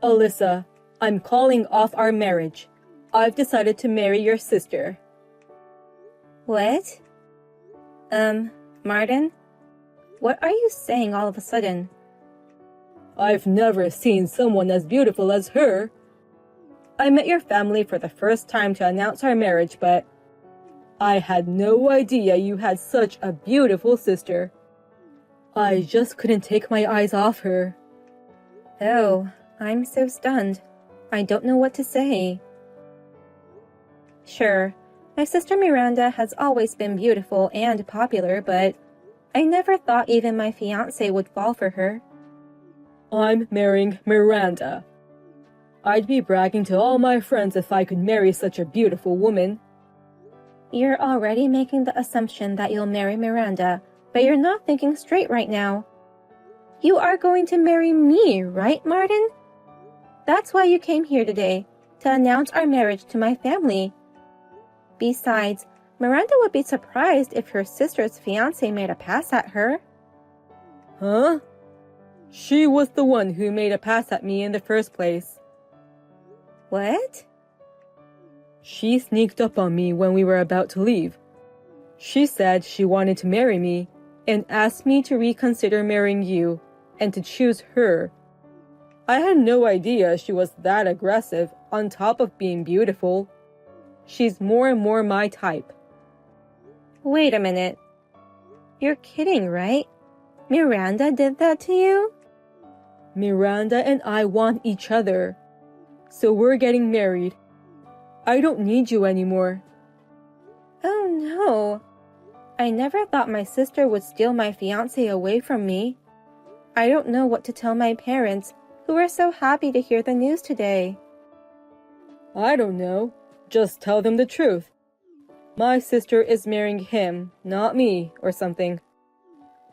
Alyssa, I'm calling off our marriage. I've decided to marry your sister. What? Martin? What are you saying all of a sudden? I've never seen someone as beautiful as her. I met your family for the first time to announce our marriage, but I had no idea you had such a beautiful sister. I just couldn't take my eyes off her. Oh, I'm so stunned. I don't know what to say. Sure, my sister Miranda has always been beautiful and popular, but I never thought even my fiancé would fall for her. I'm marrying Miranda. I'd be bragging to all my friends if I could marry such a beautiful woman. You're already making the assumption that you'll marry Miranda, but you're not thinking straight right now. You are going to marry me, right, Martin? That's why you came here today, to announce our marriage to my family. Besides, Miranda would be surprised if her sister's fiancé made a pass at her. Huh? She was the one who made a pass at me in the first place. What? She sneaked up on me when we were about to leave. She said she wanted to marry me and asked me to reconsider marrying you and to choose her. I had no idea she was that aggressive on top of being beautiful. She's more and more my type. Wait a minute. You're kidding, right? Miranda did that to you? Miranda and I want each other. So we're getting married. I don't need you anymore. Oh no. I never thought my sister would steal my fiancé away from me. I don't know what to tell my parents, who are so happy to hear the news today. I don't know. Just tell them the truth. My sister is marrying him, not me, or something.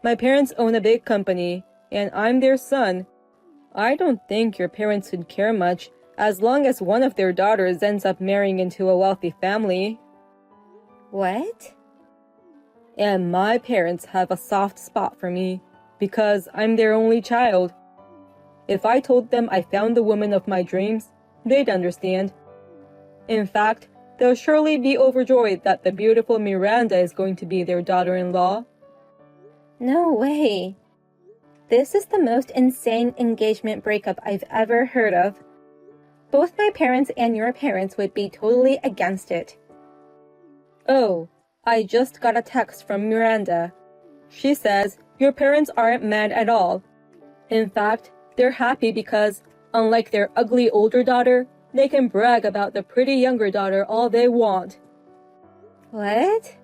My parents own a big company, and I'm their son. I don't think your parents would care much as long as one of their daughters ends up marrying into a wealthy family. What? And my parents have a soft spot for me because I'm their only child. If I told them I found the woman of my dreams, they'd understand. In fact, they'll surely be overjoyed that the beautiful Miranda is going to be their daughter-in-law. No way. This is the most insane engagement breakup I've ever heard of. Both my parents and your parents would be totally against it. Oh, I just got a text from Miranda. She says your parents aren't mad at all. In fact, they're happy because, unlike their ugly older daughter, they can brag about the pretty younger daughter all they want. What?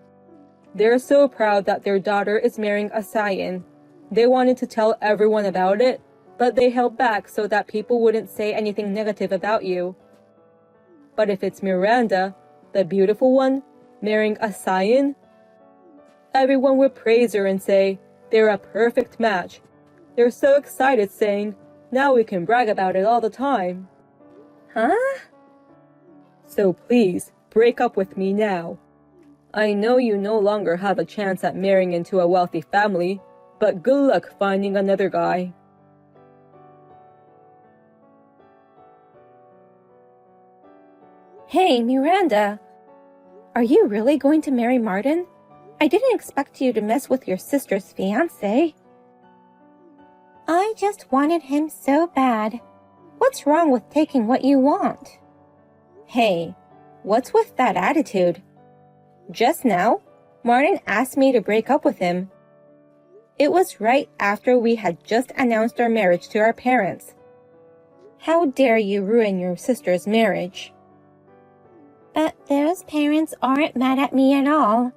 They're so proud that their daughter is marrying a scion. They wanted to tell everyone about it, but they held back so that people wouldn't say anything negative about you. But if it's Miranda, the beautiful one, marrying a scion, everyone would praise her and say they're a perfect match. They're so excited, saying, now we can brag about it all the time. Huh? So please, break up with me now. I know you no longer have a chance at marrying into a wealthy family, but good luck finding another guy. Hey, Miranda. Are you really going to marry Martin? I didn't expect you to mess with your sister's fiancé. I just wanted him so bad. What's wrong with taking what you want? Hey, what's with that attitude? Just now, Martin asked me to break up with him. It was right after we had just announced our marriage to our parents. How dare you ruin your sister's marriage? But those parents aren't mad at me at all.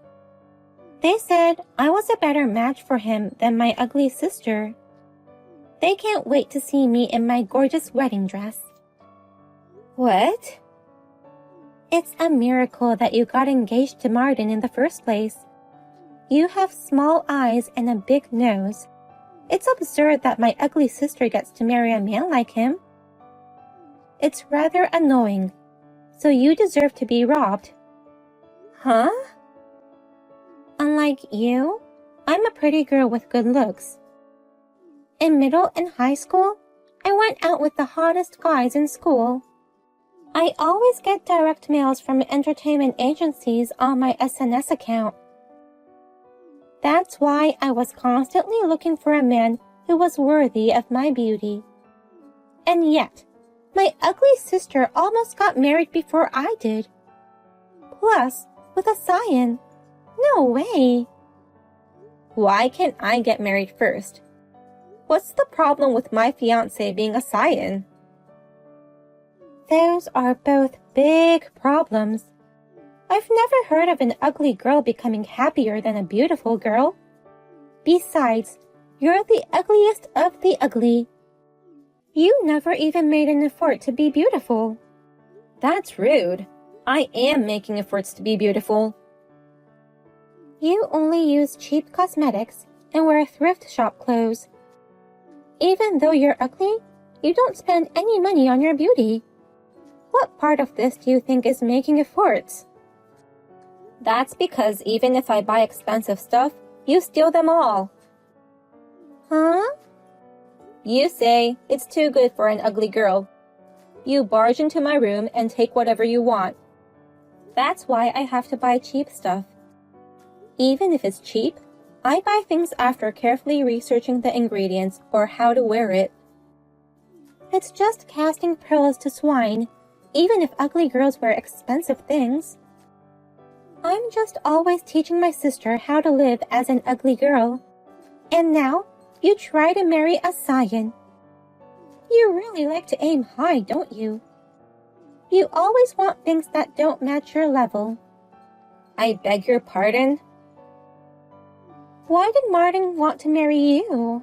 They said I was a better match for him than my ugly sister. They can't wait to see me in my gorgeous wedding dress. What? It's a miracle that you got engaged to Martin in the first place. You have small eyes and a big nose. It's absurd that my ugly sister gets to marry a man like him. It's rather annoying. So you deserve to be robbed. Huh? Unlike you, I'm a pretty girl with good looks. In middle and high school, I went out with the hottest guys in school. I always get direct mails from entertainment agencies on my SNS account. That's why I was constantly looking for a man who was worthy of my beauty. And yet, my ugly sister almost got married before I did. Plus, with a scion. No way. Why can't I get married first? What's the problem with my fiancé being a scion? Those are both big problems. I've never heard of an ugly girl becoming happier than a beautiful girl. Besides, you're the ugliest of the ugly. You never even made an effort to be beautiful. That's rude. I am making efforts to be beautiful. You only use cheap cosmetics and wear thrift shop clothes. Even though you're ugly, you don't spend any money on your beauty. What part of this do you think is making efforts? That's because even if I buy expensive stuff, you steal them all. Huh? You say it's too good for an ugly girl. You barge into my room and take whatever you want. That's why I have to buy cheap stuff. Even if it's cheap, I buy things after carefully researching the ingredients or how to wear it. It's just casting pearls to swine, even if ugly girls wear expensive things. I'm just always teaching my sister how to live as an ugly girl. And now, you try to marry a scion. You really like to aim high, don't you? You always want things that don't match your level. I beg your pardon? Why did Martin want to marry you?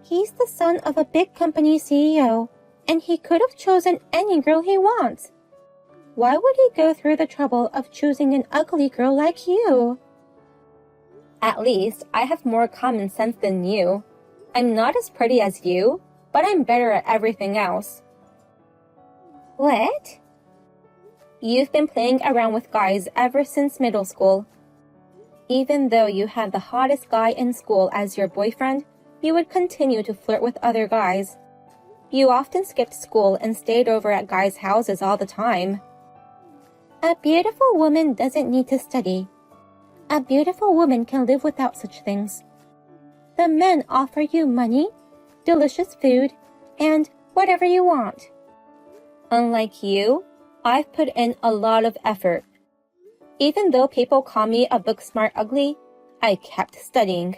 He's the son of a big company CEO, and he could have chosen any girl he wants. Why would he go through the trouble of choosing an ugly girl like you? At least I have more common sense than you. I'm not as pretty as you, but I'm better at everything else. What? You've been playing around with guys ever since middle school. Even though you had the hottest guy in school as your boyfriend, you would continue to flirt with other guys. You often skipped school and stayed over at guys' houses all the time. A beautiful woman doesn't need to study. A beautiful woman can live without such things. The men offer you money, delicious food, and whatever you want. Unlike you, I've put in a lot of effort. Even though people call me a book-smart ugly, I kept studying.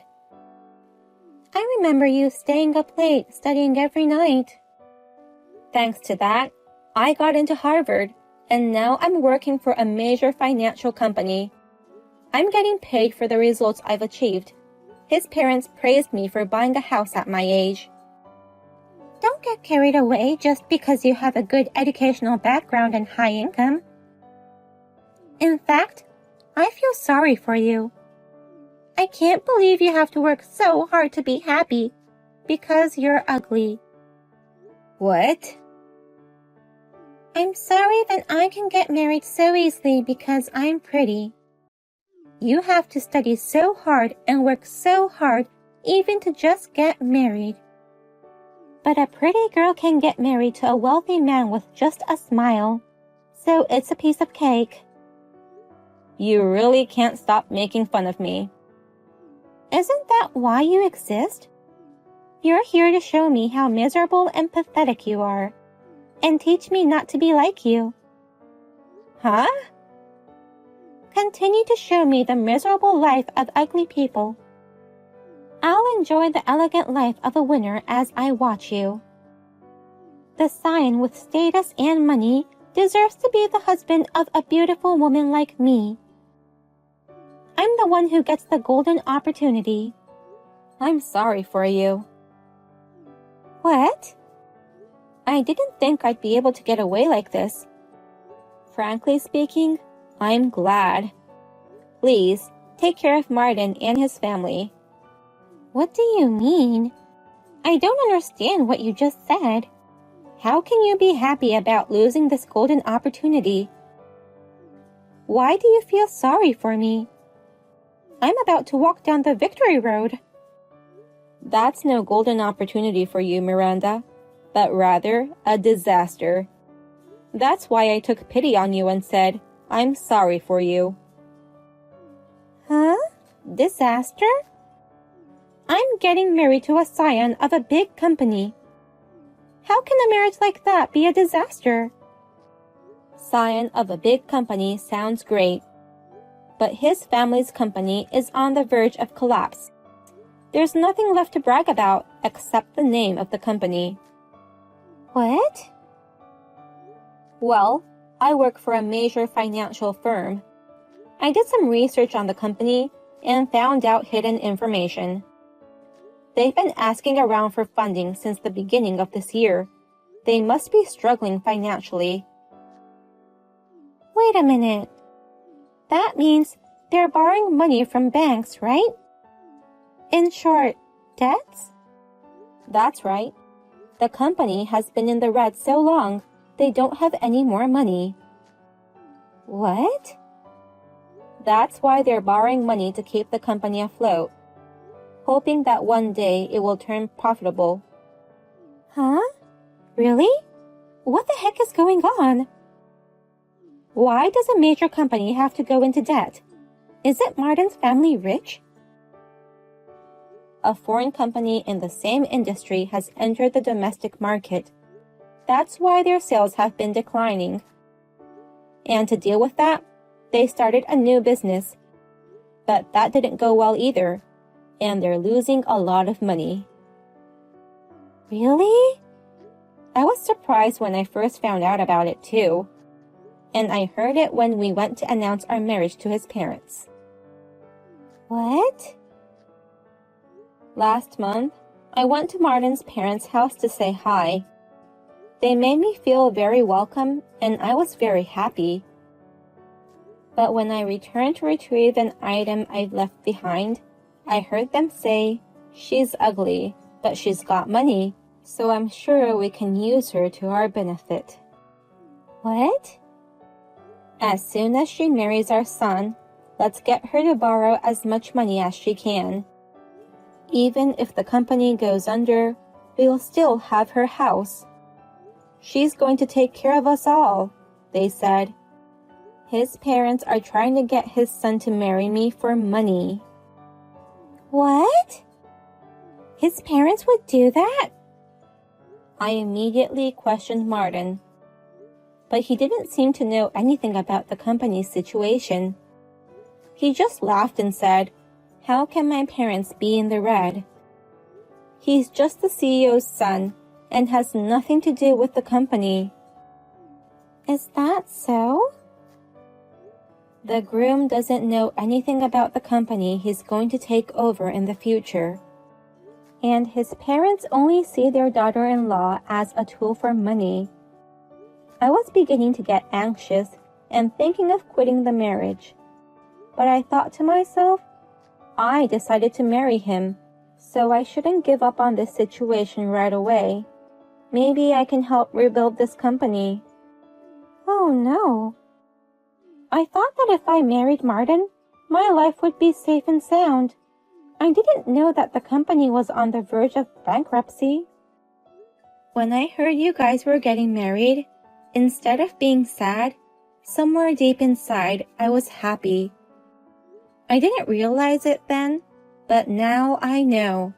I remember you staying up late studying every night. Thanks to that, I got into Harvard, and now I'm working for a major financial company. I'm getting paid for the results I've achieved. His parents praised me for buying a house at my age. Don't get carried away just because you have a good educational background and high income. In fact, I feel sorry for you. I can't believe you have to work so hard to be happy because you're ugly. What? I'm sorry that I can get married so easily because I'm pretty. You have to study so hard and work so hard even to just get married. But a pretty girl can get married to a wealthy man with just a smile. So it's a piece of cake. You really can't stop making fun of me. Isn't that why you exist? You're here to show me how miserable and pathetic you are, and teach me not to be like you. Huh? Continue to show me the miserable life of ugly people. I'll enjoy the elegant life of a winner as I watch you. The scion with status and money deserves to be the husband of a beautiful woman like me. I'm the one who gets the golden opportunity. I'm sorry for you. What? I didn't think I'd be able to get away like this. Frankly speaking, I'm glad. Please, take care of Martin and his family. What do you mean? I don't understand what you just said. How can you be happy about losing this golden opportunity? Why do you feel sorry for me? I'm about to walk down the victory road. That's no golden opportunity for you, Miranda. but rather a disaster. That's why I took pity on you and said, I'm sorry for you. Huh? Disaster? I'm getting married to a scion of a big company. How can a marriage like that be a disaster? Scion of a big company sounds great, but his family's company is on the verge of collapse. There's nothing left to brag about except the name of the company. What? Well, I work for a major financial firm. I did some research on the company and found out hidden information. They've been asking around for funding since the beginning of this year. They must be struggling financially. Wait a minute. That means they're borrowing money from banks, right? In short, debts? That's right. The company has been in the red so long, they don't have any more money. What? That's why they're borrowing money to keep the company afloat, hoping that one day it will turn profitable. Huh? Really? What the heck is going on? Why does a major company have to go into debt? Isn't Martin's family rich? A foreign company in the same industry has entered the domestic market. That's why their sales have been declining. And to deal with that, they started a new business. But that didn't go well either, and they're losing a lot of money. Really? I was surprised when I first found out about it too. And I heard it when we went to announce our marriage to his parents. What? Last month, I went to Martin's parents' house to say hi. They made me feel very welcome, and I was very happy. But when I returned to retrieve an item I'd left behind, I heard them say, "She's ugly, but she's got money, so I'm sure we can use her to our benefit." What? As soon as she marries our son, let's get her to borrow as much money as she can. Even if the company goes under, we'll still have her house. She's going to take care of us all, they said. His parents are trying to get his son to marry me for money. What? His parents would do that? I immediately questioned Martin, but he didn't seem to know anything about the company's situation. He just laughed and said, "How can my parents be in the red? He's just the CEO's son and has nothing to do with the company." Is that so? The groom doesn't know anything about the company he's going to take over in the future. And his parents only see their daughter-in-law as a tool for money. I was beginning to get anxious and thinking of quitting the marriage. But I thought to myself, I decided to marry him, so I shouldn't give up on this situation right away. Maybe I can help rebuild this company. Oh no. I thought that if I married Martin, my life would be safe and sound. I didn't know that the company was on the verge of bankruptcy. When I heard you guys were getting married, instead of being sad, somewhere deep inside I was happy. I didn't realize it then, but now I know.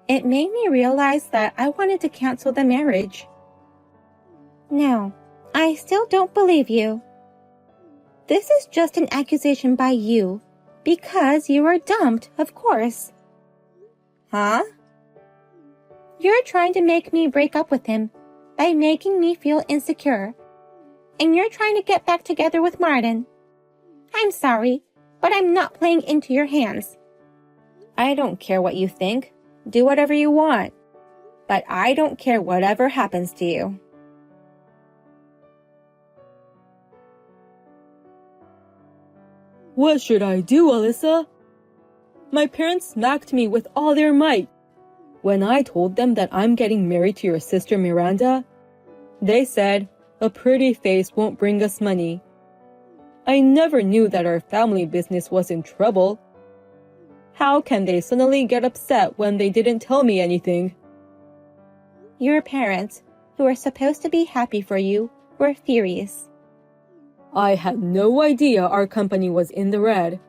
It made me realize that I wanted to cancel the marriage. No, I still don't believe you. This is just an accusation by you, because you were dumped, of course. Huh? You're trying to make me break up with him by making me feel insecure. And you're trying to get back together with Martin. I'm sorry, but I'm not playing into your hands. I don't care what you think. Do whatever you want. But I don't care whatever happens to you. What should I do, Alyssa? My parents smacked me with all their might. When I told them that I'm getting married to your sister Miranda, they said, "A pretty face won't bring us money." I never knew that our family business was in trouble. How can they suddenly get upset when they didn't tell me anything? Your parents, who are supposed to be happy for you, were furious. I had no idea our company was in the red.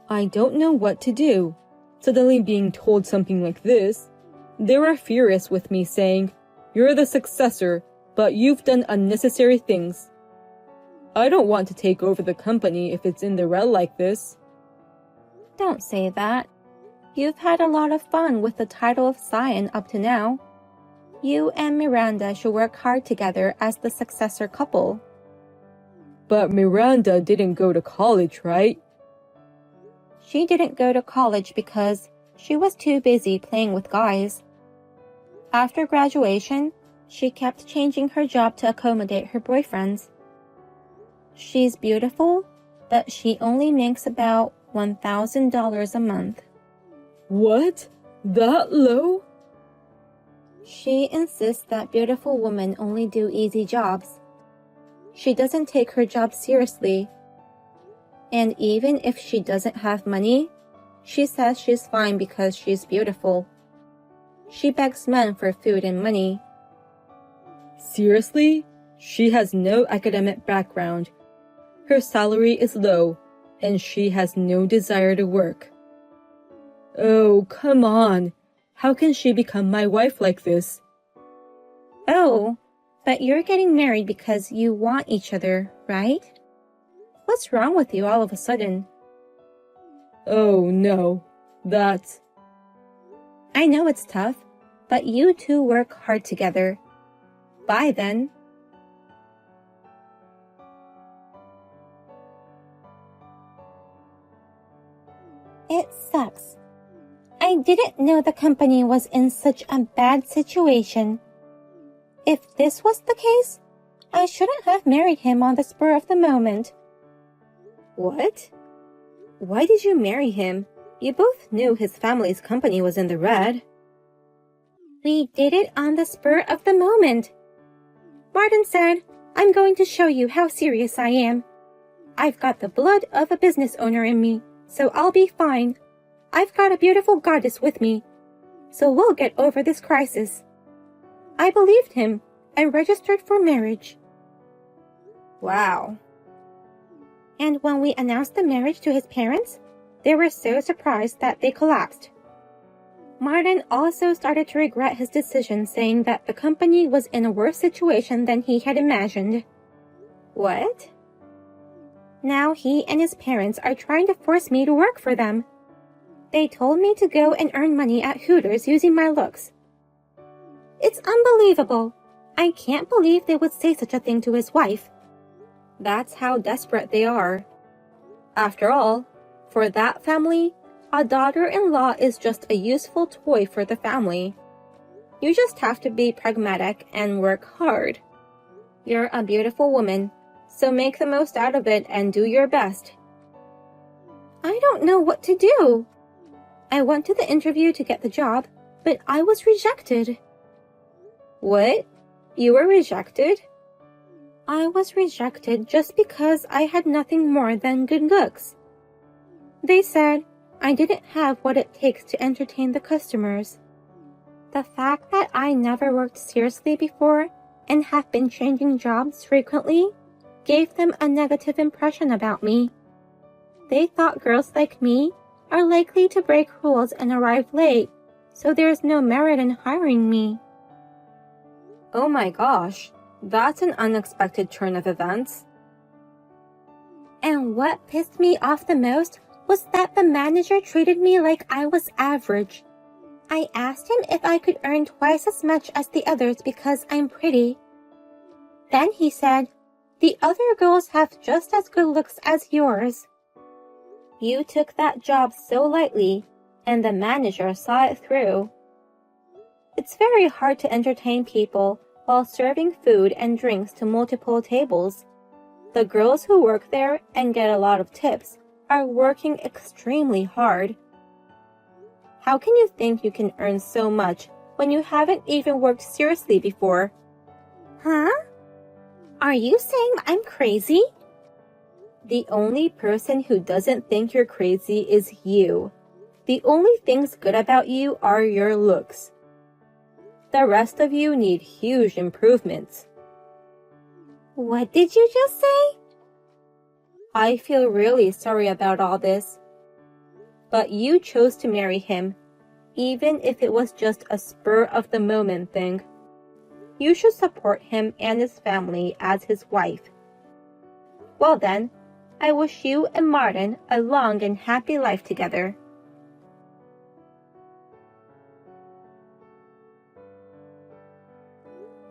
I don't know what to do. Suddenly being told something like this, they were furious with me, saying, "You're the successor, but you've done unnecessary things." I don't want to take over the company if it's in the red like this. Don't say that. You've had a lot of fun with the title of Scion up to now. You and Miranda should work hard together as the successor couple. But Miranda didn't go to college, right? She didn't go to college because she was too busy playing with guys. After graduation, she kept changing her job to accommodate her boyfriends. She's beautiful, but she only makes about $1,000 a month. What? That low? She insists that beautiful women only do easy jobs. She doesn't take her job seriously. And even if she doesn't have money, she says she's fine because she's beautiful. She begs men for food and money. Seriously? She has no academic background. Her salary is low, and she has no desire to work. Oh, come on. How can she become my wife like this? Oh, but you're getting married because you want each other, right? What's wrong with you all of a sudden? Oh, no. That's... I know it's tough, but you two work hard together. Bye then. It sucks. I didn't know the company was in such a bad situation. If this was the case, I shouldn't have married him on the spur of the moment. What? Why did you marry him? You both knew his family's company was in the red. We did it on the spur of the moment. Martin said, "I'm going to show you how serious I am. I've got the blood of a business owner in me, so I'll be fine. I've got a beautiful goddess with me, so we'll get over this crisis." I believed him and registered for marriage. Wow. And when we announced the marriage to his parents, they were so surprised that they collapsed. Martin also started to regret his decision, saying that the company was in a worse situation than he had imagined. What? Now he and his parents are trying to force me to work for them. They told me to go and earn money at Hooters using my looks. It's unbelievable. I can't believe they would say such a thing to his wife. That's how desperate they are. After all, for that family, a daughter-in-law is just a useful toy for the family. You just have to be pragmatic and work hard. You're a beautiful woman, so make the most out of it and do your best. I don't know what to do. I went to the interview to get the job, but I was rejected. What? You were rejected? I was rejected just because I had nothing more than good looks. They said I didn't have what it takes to entertain the customers. The fact that I never worked seriously before and have been changing jobs frequently gave them a negative impression about me. They thought girls like me are likely to break rules and arrive late, so there's no merit in hiring me. Oh my gosh, that's an unexpected turn of events. And what pissed me off the most was that the manager treated me like I was average. I asked him if I could earn twice as much as the others because I'm pretty. Then he said, "The other girls have just as good looks as yours." You took that job so lightly, and the manager saw it through. It's very hard to entertain people while serving food and drinks to multiple tables. The girls who work there and get a lot of tips are working extremely hard. How can you think you can earn so much when you haven't even worked seriously before? Huh? Are you saying I'm crazy? The only person who doesn't think you're crazy is you. The only things good about you are your looks. The rest of you need huge improvements. What did you just say? I feel really sorry about all this. But you chose to marry him, even if it was just a spur-of-the-moment thing. You should support him and his family as his wife. Well then, I wish you and Martin a long and happy life together.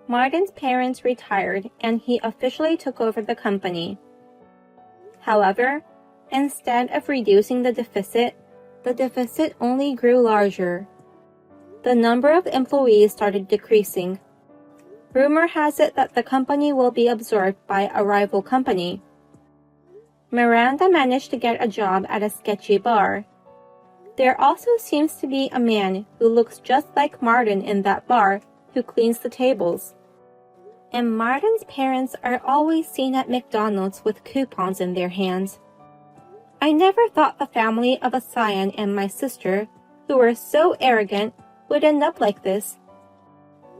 Martin's parents retired and he officially took over the company. However, instead of reducing the deficit only grew larger. The number of employees started decreasing. Rumor has it that the company will be absorbed by a rival company. Miranda managed to get a job at a sketchy bar. There also seems to be a man who looks just like Martin in that bar who cleans the tables. And Martin's parents are always seen at McDonald's with coupons in their hands. I never thought the family of a scion and my sister, who were so arrogant, would end up like this.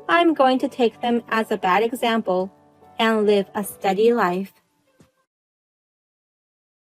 I'm going to take them as a bad example and live a steady life.